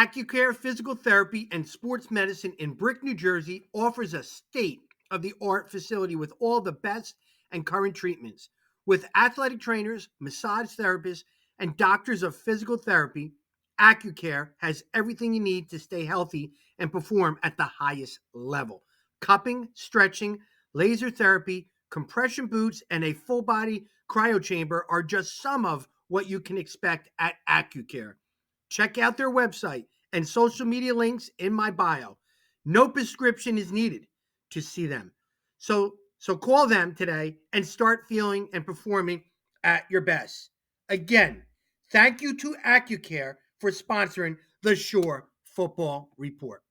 Accucare Physical Therapy and Sports Medicine in Brick, New Jersey offers a state-of-the-art facility with all the best and current treatments. With athletic trainers, massage therapists, and doctors of physical therapy, Accucare has everything you need to stay healthy and perform at the highest level. Cupping, stretching, laser therapy, compression boots, and a full-body cryo chamber are just some of what you can expect at Accucare. Check out their website and social media links in my bio. No prescription is needed to see them. So call them today and start feeling and performing at your best. Again, thank you to Accucare for sponsoring the Shore Football Report.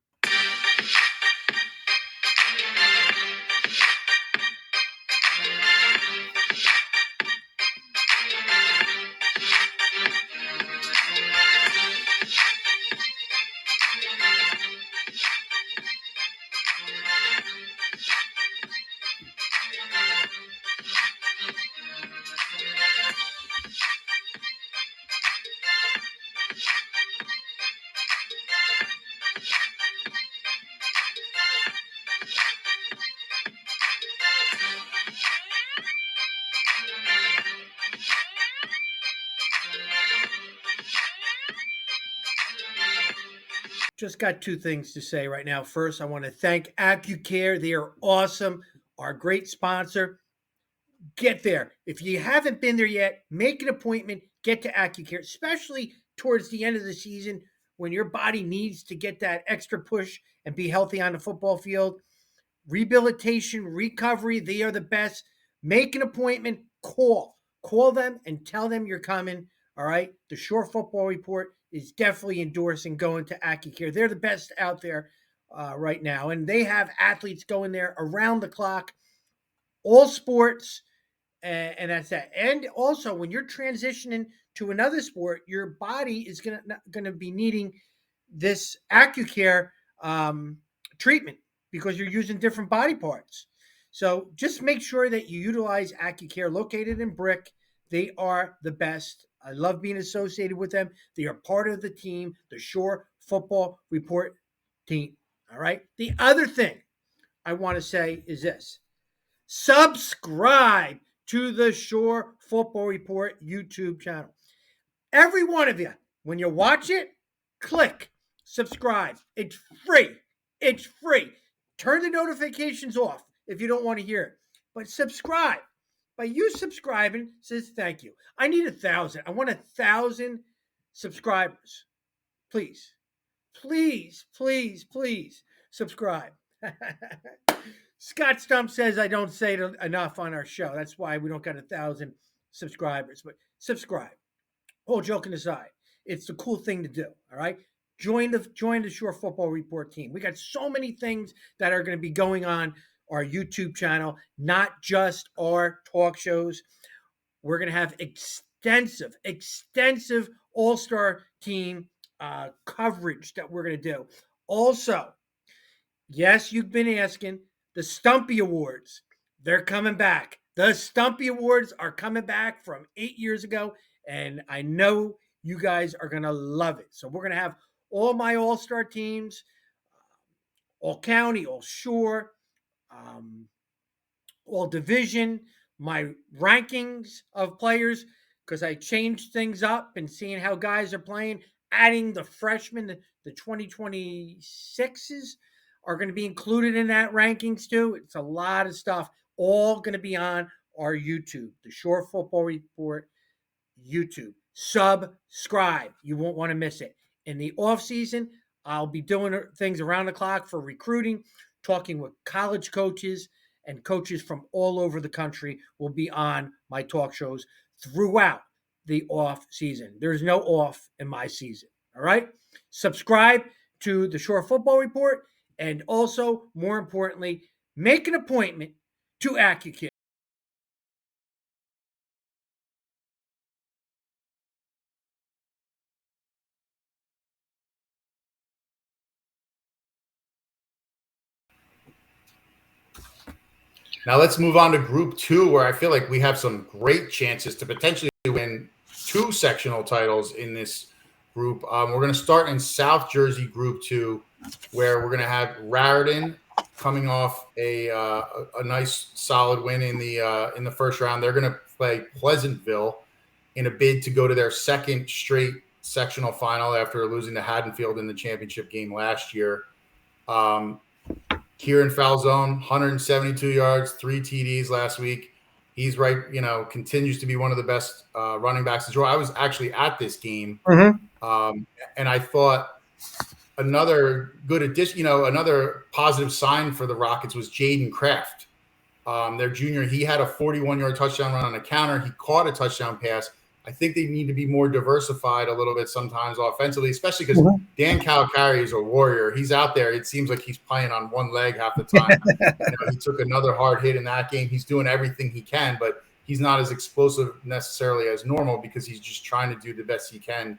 Just got two things to say right now. First, I want to thank Accucare. They are awesome, our great sponsor. Get there. If you haven't been there yet, make an appointment, get to Accucare, especially towards the end of the season when your body needs to get that extra push and be healthy on the football field. Rehabilitation, recovery, they are the best. Make an appointment, call them and tell them you're coming. All right. The Shore Football Report is definitely endorsing going to Accucare. They're the best out there right now. And they have athletes going there around the clock, all sports, and that's that. And also, when you're transitioning to another sport, your body is gonna be needing this Accucare treatment because you're using different body parts. So just make sure that you utilize Accucare, located in Brick. They are the best. I love being associated with them. They are part of the team, the Shore Football Report team. All right. The other thing I want to say is this: subscribe to the Shore Football Report YouTube channel. Every one of you, when you watch it, click subscribe. It's free. It's free. Turn the notifications off if you don't want to hear it, but subscribe. By you subscribing, says thank you. I need 1,000. I want 1,000 subscribers. Please, please, please, please subscribe. Scott Stump says I don't say it enough on our show. That's why we don't got 1,000 subscribers. But subscribe. All joking aside, it's the cool thing to do. All right. Join the Shore Football Report team. We got so many things that are going to be going on our YouTube channel, not just our talk shows. We're going to have extensive all-star team coverage that we're going to do. Also, yes, you've been asking, the Stumpy Awards, they're coming back. The Stumpy Awards are coming back from 8 years ago, and I know you guys are going to love it. So we're going to have all my all-star teams, all county, all shore, all division, my rankings of players, because I changed things up and seeing how guys are playing, adding the freshmen, the 2026s are going to be included in that rankings too. It's a lot of stuff, all going to be on our YouTube, the Shore Football Report YouTube. Subscribe. You won't want to miss it. In the off season, I'll be doing things around the clock for recruiting, talking with college coaches and coaches from all over the country will be on my talk shows throughout the off season. There's no off in my season. All right. Subscribe to the Shore Football Report. And also, more importantly, make an appointment to Accucare. Now let's move on to Group 2, where I feel like we have some great chances to potentially win 2 sectional titles in this group. We're going to start in South Jersey Group 2, where we're going to have Raritan coming off a nice solid win in the first round. They're going to play Pleasantville in a bid to go to their second straight sectional final after losing to Haddonfield in the championship game last year. Kieran Falzone, 172 yards, 3 TDs last week. He's right, continues to be one of the best running backs in the draw. I was actually at this game, and I thought another good addition, another positive sign for the Rockets was Jaden Kraft, their junior. He had a 41-yard touchdown run on a counter. He caught a touchdown pass. I think they need to be more diversified a little bit sometimes offensively, especially because Dan Calcari is a warrior. He's out there. It seems like he's playing on one leg half the time. He took another hard hit in that game. He's doing everything he can, but he's not as explosive necessarily as normal because he's just trying to do the best he can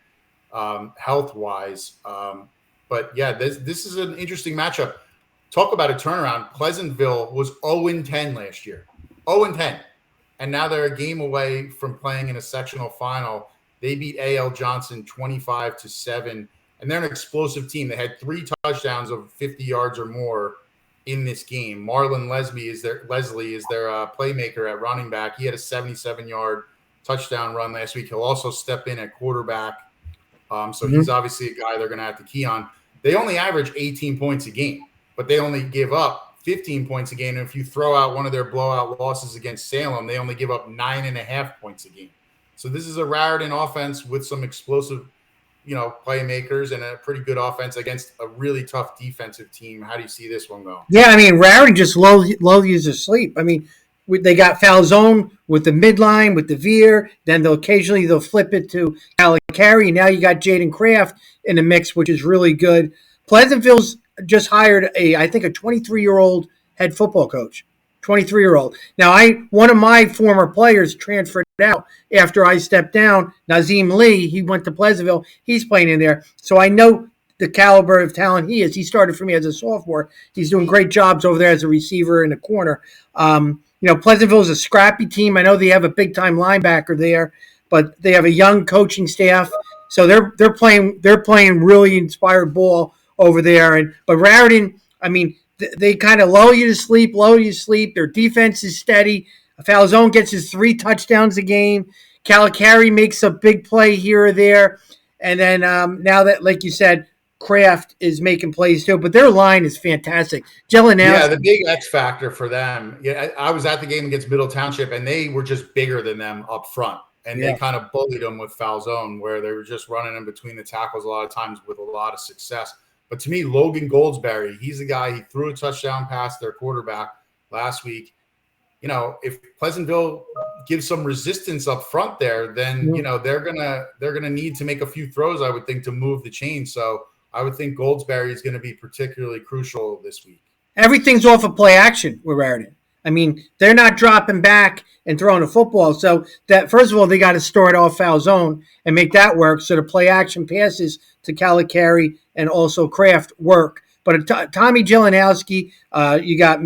health-wise. But, yeah, this is an interesting matchup. Talk about a turnaround. Pleasantville was 0-10 last year. 0-10. And now they're a game away from playing in a sectional final. They beat A.L. Johnson 25-7, and they're an explosive team. They had 3 touchdowns of 50 yards or more in this game. Marlon Leslie is their playmaker at running back. He had a 77-yard touchdown run last week. He'll also step in at quarterback. So he's obviously a guy they're going to have to key on. They only average 18 points a game, but they only give up 15 points a game. And if you throw out one of their blowout losses against Salem, they only give up 9.5 points a game. So this is a Raritan offense with some explosive, playmakers and a pretty good offense against a really tough defensive team. How do you see this one going? Yeah, I mean, Raritan just lull you to sleep. I mean, they got Falzone with the midline, with the veer. Then they'll flip it to Accucare. Now you got Jaden Kraft in the mix, which is really good. Pleasantville's just hired I think a 23-year-old head football coach. 23-year-old. Now, one of my former players transferred out after I stepped down. Nazim Lee, he went to Pleasantville. He's playing in there. So I know the caliber of talent he is. He started for me as a sophomore. He's doing great jobs over there as a receiver in the corner. Pleasantville is a scrappy team. I know they have a big-time linebacker there, but they have a young coaching staff. So they're playing really inspired ball over there. But Raritan, I mean, they kind of lull you to sleep. Their defense is steady. Falzone gets his 3 touchdowns a game. Calcari makes a big play here or there. And then now that, like you said, Kraft is making plays too. But their line is fantastic. Yeah, the big X factor for them. Yeah, I was at the game against Middle Township, and they were just bigger than them up front. And they kind of bullied them with Falzone, where they were just running in between the tackles a lot of times with a lot of success. But to me, Logan Goldsberry, he's the guy. He threw a touchdown pass their quarterback last week. If Pleasantville gives some resistance up front there, then they're gonna need to make a few throws, I would think, to move the chain. So I would think Goldsberry is going to be particularly crucial this week. Everything's off of play action with Raritan. I mean, they're not dropping back and throwing a football. So that, first of all, they got to start off Falzone and make that work. So the play action passes to Calcari and also Kraft work. But Tommy Jelenowski, you got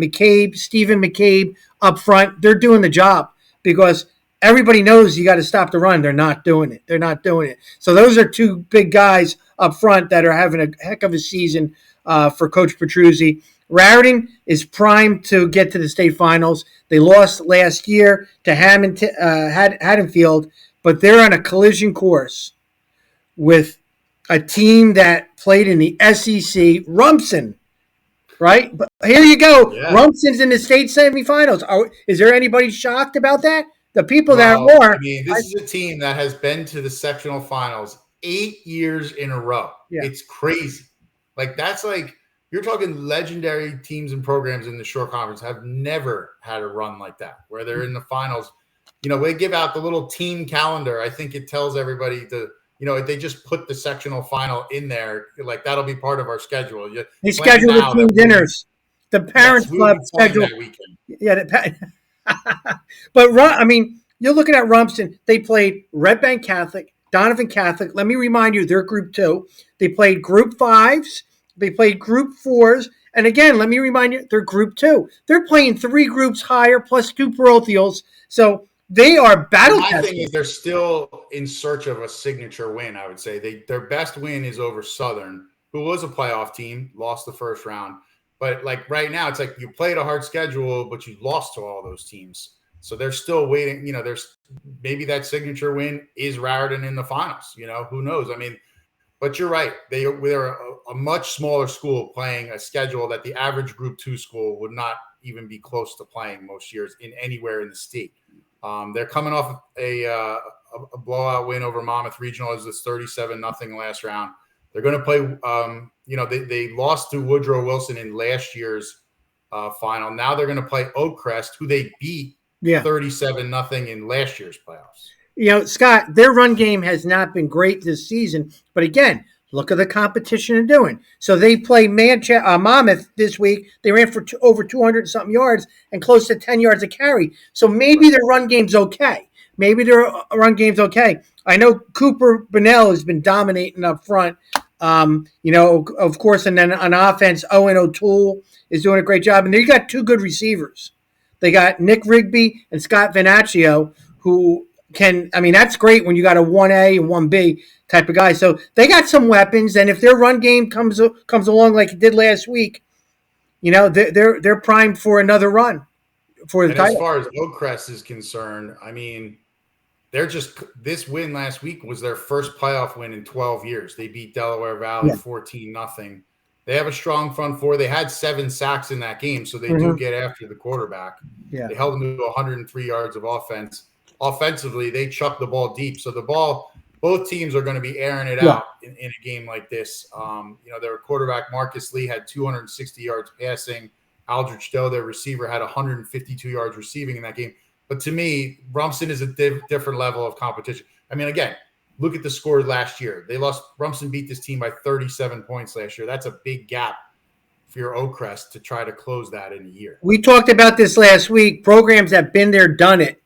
Stephen McCabe up front. They're doing the job because everybody knows you got to stop the run. They're not doing it. So those are 2 big guys up front that are having a heck of a season for Coach Petruzzi. Raritan is primed to get to the state finals. They lost last year to Haddonfield, but they're on a collision course with a team that played in the SEC, Rumson, right? But here you go. Yeah. Rumson's in the state semifinals. Is there anybody shocked about that? The people that are. I mean, this is a team that has been to the sectional finals 8 years in a row. Yeah. It's crazy. That's you're talking legendary teams and programs in the Shore Conference have never had a run like that, where they're in the finals. They give out the little team calendar. I think it tells everybody if they just put the sectional final in there, that'll be part of our schedule. They schedule the team dinners. The parents club schedule that weekend. Yeah. But you're looking at Rumson. They played Red Bank Catholic, Donovan Catholic. Let me remind you, they're Group 2. They played Group 5s. They played Group 4s. And again, let me remind you, they're Group 2. They're playing 3 groups higher plus 2 parochials. So They are battle My thing tested. is they're still in search of a signature win. I would say their best win is over Southern, who was a playoff team, lost the first round. But like right now, it's like you played a hard schedule, but you lost to all those teams. So they're still waiting. There's maybe that signature win is Raritan in the finals. Who knows? I mean, but you're right. They're a much smaller school playing a schedule that the average Group 2 school would not even be close to playing most years in anywhere in the state. They're coming off a blowout win over Monmouth Regional as this 37-0 last round. They're going to play. They lost to Woodrow Wilson in last year's final. Now they're going to play Oakcrest, who they beat 37-0 in last year's playoffs. Scott, their run game has not been great this season, but again, look at the competition they're doing. So they play Monmouth this week. They ran for over 200 something yards and close to 10 yards a carry. So maybe their run game's okay. I know Cooper Bunnell has been dominating up front. Of course, and then on offense, Owen O'Toole is doing a great job. And they got two good receivers. They got Nick Rigby and Scott Venaccio, who that's great when you got a 1A and 1B type of guy. So they got some weapons, and if their run game comes along like it did last week, they're primed for another run for the title. As far as Oakcrest is concerned, I mean, this win last week was their first playoff win in 12 years. They beat Delaware Valley 14-0. They have a strong front four. They had 7 sacks in that game, so they do get after the quarterback. Yeah. They held them to 103 yards of offense. Offensively, they chucked the ball deep. So both teams are going to be airing it out in a game like this. Their quarterback, Marcus Lee, had 260 yards passing. Aldrich Doe, their receiver, had 152 yards receiving in that game. But to me, Rumson is a different level of competition. I mean, again, look at the score last year. Rumson beat this team by 37 points last year. That's a big gap for your Oakcrest to try to close that in a year. We talked about this last week. Programs have been there, done it.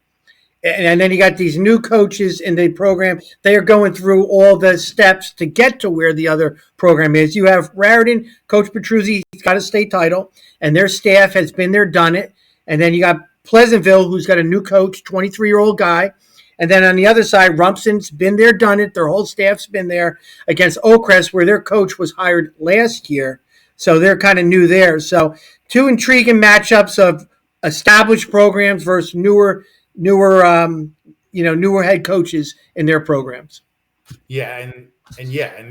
And then you got these new coaches in the program. They are going through all the steps to get to where the other program is. You have Raritan, Coach Petruzzi's got a state title, and their staff has been there, done it. And then you got Pleasantville, who's got a new coach, 23-year-old guy. And then on the other side, Rumson's been there, done it. Their whole staff's been there against Oakcrest, where their coach was hired last year. So they're kind of new there. So two intriguing matchups of established programs versus newer head coaches in their programs. Yeah, and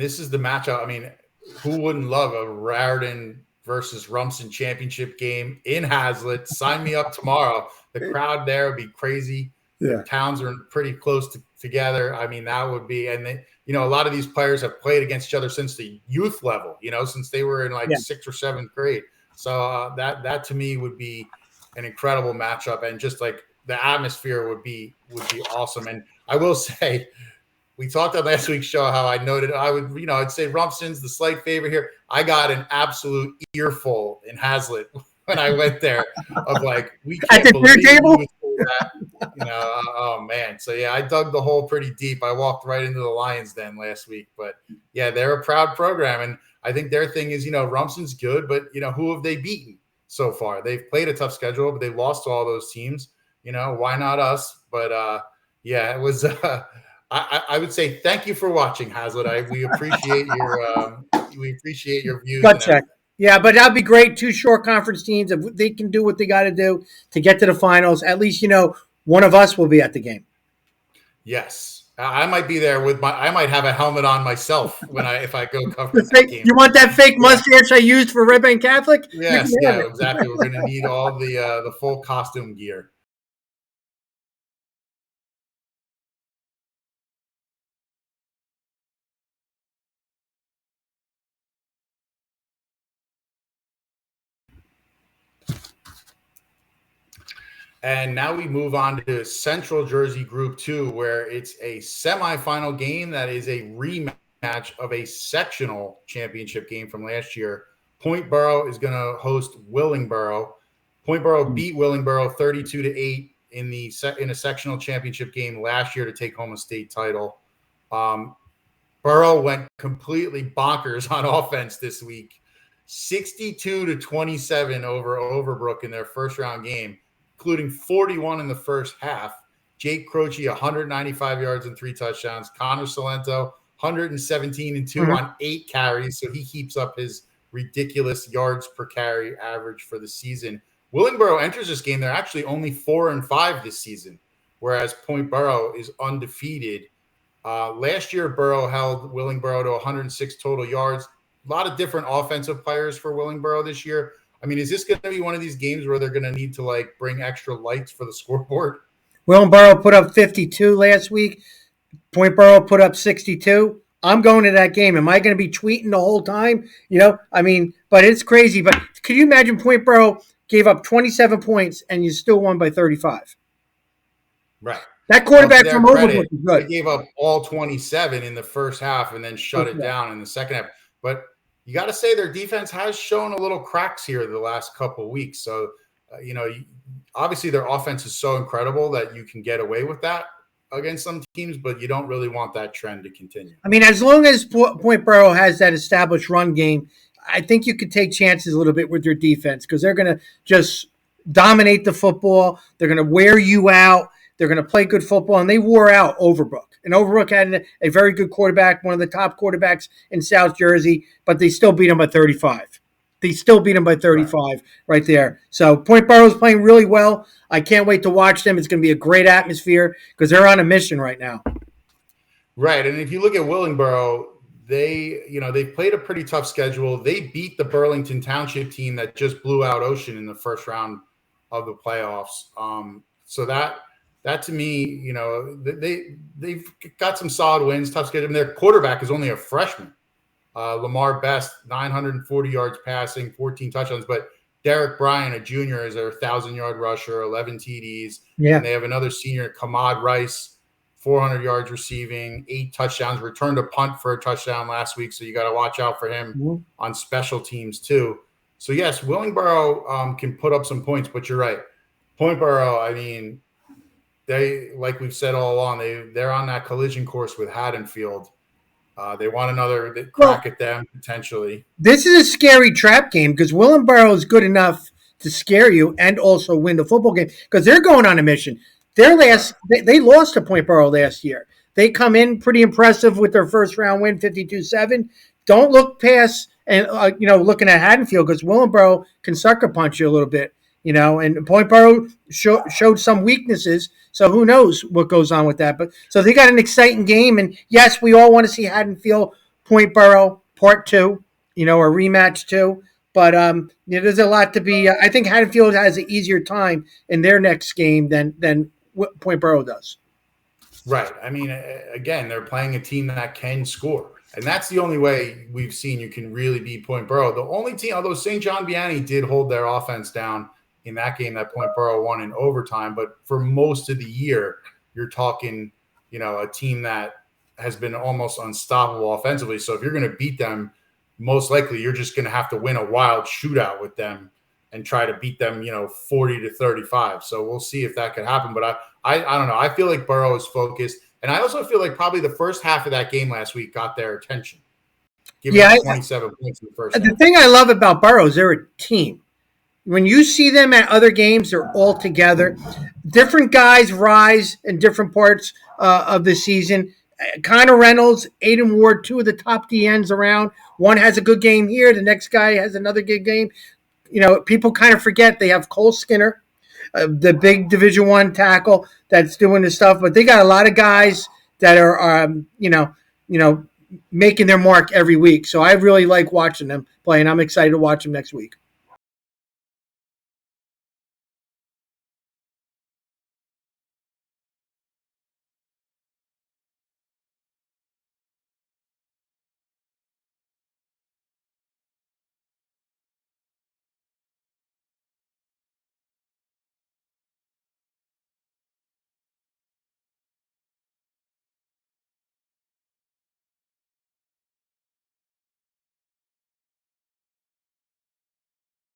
this is the matchup. I mean, who wouldn't love a Raritan versus Rumson championship game in Hazlitt? Sign me up tomorrow. The crowd there would be crazy. Yeah. The towns are pretty close together. I mean, that would be, and a lot of these players have played against each other since the youth level, since they were in 6th or 7th grade. So that to me would be an incredible matchup, and just like the atmosphere would be awesome. And I will say, we talked on last week's show how I noted I'd say Rumson's the slight favorite here. I got an absolute earful in Hazlitt when I went there of we can't at the believe table? that. Oh man. So yeah, I dug the hole pretty deep. I walked right into the Lions Den last week. But yeah, they're a proud program, and I think their thing is Rumson's good, but who have they beaten so far? They've played a tough schedule, but they've lost to all those teams. Why not us? But yeah, it was. I would say thank you for watching, Hazlitt. We appreciate your views. Gut check. Yeah, but that'd be great. 2 short conference teams, if they can do what they got to do to get to the finals, at least one of us will be at the game. Yes, I might be there I might have a helmet on myself if I go cover the game. You want that fake mustache I used for Red Bank Catholic? Yes, yeah, exactly. We're going to need all the full costume gear. And now we move on to Central Jersey Group 2, where it's a semifinal game that is a rematch of a sectional championship game from last year. Point Borough is going to host Willingboro. Point Borough beat Willingboro 32-8 in a sectional championship game last year to take home a state title. Borough went completely bonkers on offense this week, 62-27 over Overbrook in their first round game, including 41 in the first half. Jake Croce, 195 yards and 3 touchdowns. Connor Salento, 117 and 2 on 8 carries. So he keeps up his ridiculous yards per carry average for the season. Willingboro enters this game. They're actually only 4-5 this season, whereas Point Borough is undefeated. Last year, Borough held Willingboro to 106 total yards. A lot of different offensive players for Willingboro this year. I mean, is this going to be one of these games where they're going to need to like bring extra lights for the scoreboard? Willingboro put up 52 last week. Point Borough put up 62. I'm going to that game. Am I going to be tweeting the whole time? I mean, but it's crazy. But could you imagine Point Borough gave up 27 points and you still won by 35? Right. That quarterback from Overbrook is good. They gave up all 27 in the first half and then shut it down in the second half. But you got to say their defense has shown a little cracks here the last couple of weeks. So, obviously their offense is so incredible that you can get away with that against some teams, but you don't really want that trend to continue. I mean, as long as Point Borough has that established run game, I think you could take chances a little bit with their defense because they're going to just dominate the football. They're going to wear you out. They're going to play good football, and they wore out Overbrook. And Overbrook had a very good quarterback, one of the top quarterbacks in South Jersey, but they still beat him by 35. They still beat him by 35 right there. So Point Borough is playing really well. I can't wait to watch them. It's going to be a great atmosphere because they're on a mission right now. Right, and if you look at Willingboro, they've played a pretty tough schedule. They beat the Burlington Township team that just blew out Ocean in the first round of the playoffs. So that to me, they've got some solid wins, tough schedule. And their quarterback is only a freshman. Lamar Best, 940 yards passing, 14 touchdowns. But Derek Bryan, a junior, is their 1,000-yard rusher, 11 TDs. Yeah. And they have another senior, Kamad Rice, 400 yards receiving, 8 touchdowns, returned a punt for a touchdown last week. So you got to watch out for him on special teams too. So yes, Willingboro can put up some points, but you're right. Point Borough, I mean, they, like we've said all along, they're on that collision course with Haddonfield. They want another crack at them potentially. This is a scary trap game because Willingboro is good enough to scare you and also win the football game because they're going on a mission. They lost to Point Borough last year. They come in pretty impressive with their first round win, 52-7. Don't look past and looking at Haddonfield because Willingboro can sucker punch you a little bit. And Point Borough showed some weaknesses, so who knows what goes on with that. But so they got an exciting game, and yes, we all want to see Haddonfield, Point Borough, Part 2, a rematch too. But there's a lot to be. I think Haddonfield has an easier time in their next game than Point Borough does. Right. I mean, again, they're playing a team that can score. And that's the only way we've seen you can really beat Point Borough. The only team, although St. John Vianney did hold their offense down in that game that Point Borough won in overtime. But for most of the year, you're talking, a team that has been almost unstoppable offensively. So if you're going to beat them, most likely you're just going to have to win a wild shootout with them and try to beat them, 40-35. So we'll see if that could happen. But I don't know. I feel like Borough is focused. And I also feel like probably the first half of that game last week got their attention. Giving 27 points in the first half. The thing I love about Borough is they're a team. When you see them at other games, they're all together. Different guys rise in different parts of the season. Connor Reynolds, Aiden Ward, 2 of the top DNs around. One has a good game here. The next guy has another good game. People kind of forget they have Cole Skinner, the big Division I tackle that's doing this stuff. But they got a lot of guys that are, making their mark every week. So I really like watching them play, and I'm excited to watch them next week.